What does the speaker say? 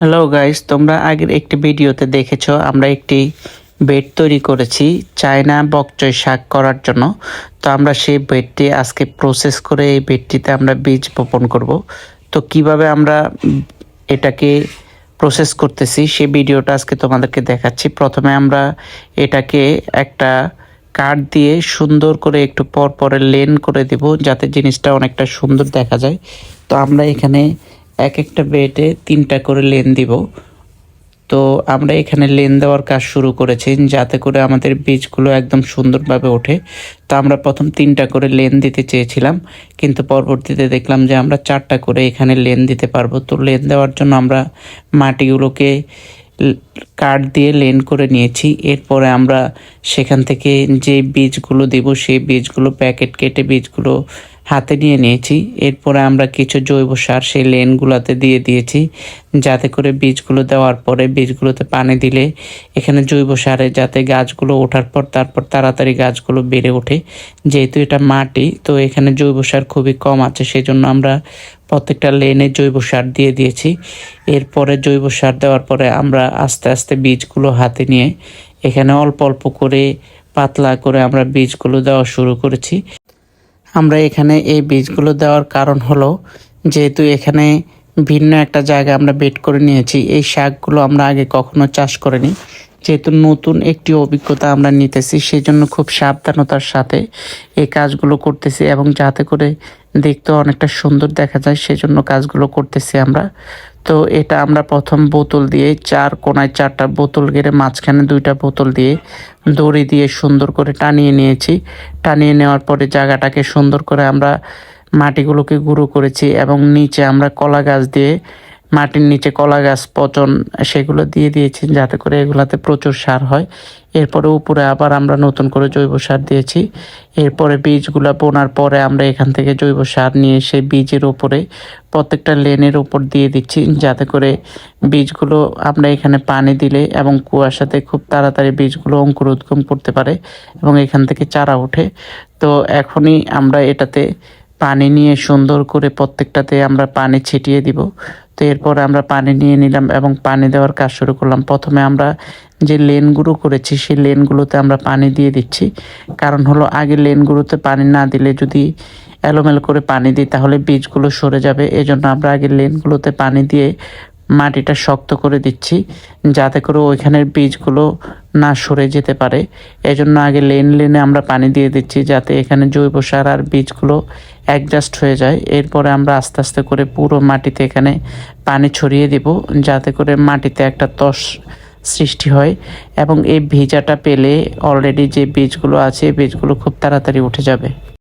Hello guys, তোমরা আগের একটি ভিডিওতে দেখেছো আমরা একটি বেড তৈরি করেছি চায়না বকচই শাক করার জন্য। তো আমরা সেই বেডটি আজকে প্রসেস করে এই বেডটিতে আমরা বীজ বপন করব। তো কিভাবে আমরা এটাকে প্রসেস করতেছি সেই ভিডিওটা আজকে তোমাদেরকে দেখাচ্ছি। প্রথমে আমরা এটাকে একটা কাঠ দিয়ে সুন্দর করে একটু পর পরে লেন করে দেব যাতে জিনিসটা অনেকটা সুন্দর দেখা যায়। তো আমরা এখানে এক একটা বেডে 3টা করে লেন দিব। তো আমরা এখানে লেন দেওয়ার কাজ শুরু করেছি যাতে করে আমাদের বীজগুলো একদম সুন্দরভাবে ওঠে। তো আমরা প্রথম 3টা করে লেন দিতে চেয়েছিলাম, কিন্তু পরবর্তীতে দেখলাম যে আমরা 4টা করে এখানে লেন দিতে পারবো। তো লেন দেওয়ার জন্য আমরা মাটিগুলোকে কাঠ দিয়ে লেন করে নিয়েছি। এরপরে আমরা সেখান থেকে যে বীজগুলো দেব সেই বীজগুলো প্যাকেট কেটে বীজগুলো হাতে নিয়ে নিয়েছি। এরপরে আমরা কিছু জৈব সার সেই লেনগুলোতে দিয়ে দিয়েছি যাতে করে বীজগুলো দেওয়ার পরে বীজগুলোতে পানি দিলে এখানে জৈব সারে যাতে গাছগুলো ওঠার পর তারপর তাড়াতাড়ি গাছগুলো বেড়ে ওঠে। যেহেতু এটা মাটি, তো এখানে জৈব সার খুবই কম আছে, সেজন্য আমরা প্রত্যেকটা লেনে জৈব সার দিয়ে দিয়েছি। এরপরে জৈব সার দেওয়ার পরে আমরা আস্তে আস্তে বীজগুলো হাতে নিয়ে এখানে অল্প অল্প করে পাতলা করে আমরা বীজগুলো দেওয়া শুরু করেছি। আমরা এখানে এই বীজগুলো দেওয়ার কারণ হলো যেহেতু এখানে ভিন্ন একটা জায়গা আমরা বেড করে নিয়েছি, এই শাকগুলো আমরা আগে কখনো চাষ করিনি। যেহেতু নতুন একটি অভিজ্ঞতা আমরা নিতেছি, সেই জন্য খুব সাবধানতার সাথে এই কাজগুলো করতেছি এবং যাতে করে দেখতেও অনেকটা সুন্দর দেখা যায় সেজন্য কাজগুলো করতেছি আমরা। তো এটা আমরা প্রথম বোতল দিয়ে 4 কোণায় 4টা বোতল গেড়ে মাঝখানে 2টা বোতল দিয়ে দড়ি দিয়ে সুন্দর করে টানিয়ে নিয়েছি। টানিয়ে নেওয়ার পরে জায়গাটাকে সুন্দর করে আমরা মাটিগুলোকে গুঁড়ো করেছি এবং নিচে আমরা কলা গাছ দিয়ে মাটির নিচে কলা গাছ পচন সেগুলো দিয়ে দিয়েছি যাতে করে এগুলাতে প্রচুর সার হয়। এরপরে উপরে আবার আমরা নতুন করে জৈব সার দিয়েছি। এরপরে বীজগুলো বোনার পরে আমরা এখান থেকে জৈব সার নিয়ে সেই বীজের উপরে প্রত্যেকটা লেনের উপর দিয়ে দিচ্ছি যাতে করে বীজগুলো আমরা এখানে পানি দিলে এবং কুয়াশাতে খুব তাড়াতাড়ি বীজগুলো অঙ্কুরোদ্গম করতে পারে এবং এখান থেকে চারা ওঠে। তো এখনই আমরা এটাতে পানি নিয়ে সুন্দর করে প্রত্যেকটাতে আমরা পানি ছিটিয়ে দিব। তো এরপর আমরা পানি নিয়ে নিলাম এবং পানি দেওয়ার কাজ শুরু করলাম। প্রথমে আমরা যে লেনগুলো করেছি সেই লেনগুলোতে আমরা পানি দিয়ে দিচ্ছি। কারণ হলো আগে লেনগুলোতে পানি না দিলে যদি এলোমেলো করে পানি দিই তাহলে বীজগুলো সরে যাবে। এজন্য আমরা আগে লেনগুলোতে পানি দিয়ে মাটিটা শক্ত করে দিচ্ছি যাতে করে ওইখানের বীজগুলো না সরে যেতে পারে। এজন্য আগে লেনে আমরা পানি দিয়ে দিচ্ছি যাতে এখানে জৈব সার আর বীজগুলো অ্যাডজাস্ট হয়ে যায়। এরপরে আমরা আস্তে আস্তে করে পুরো মাটিতে এখানে পানি ছড়িয়ে দিব যাতে করে মাটিতে একটা তস সৃষ্টি হয় এবং এই ভিজাটা পেলে অলরেডি যে বীজগুলো আছে বীজগুলো খুব তাড়াতাড়ি উঠে যাবে।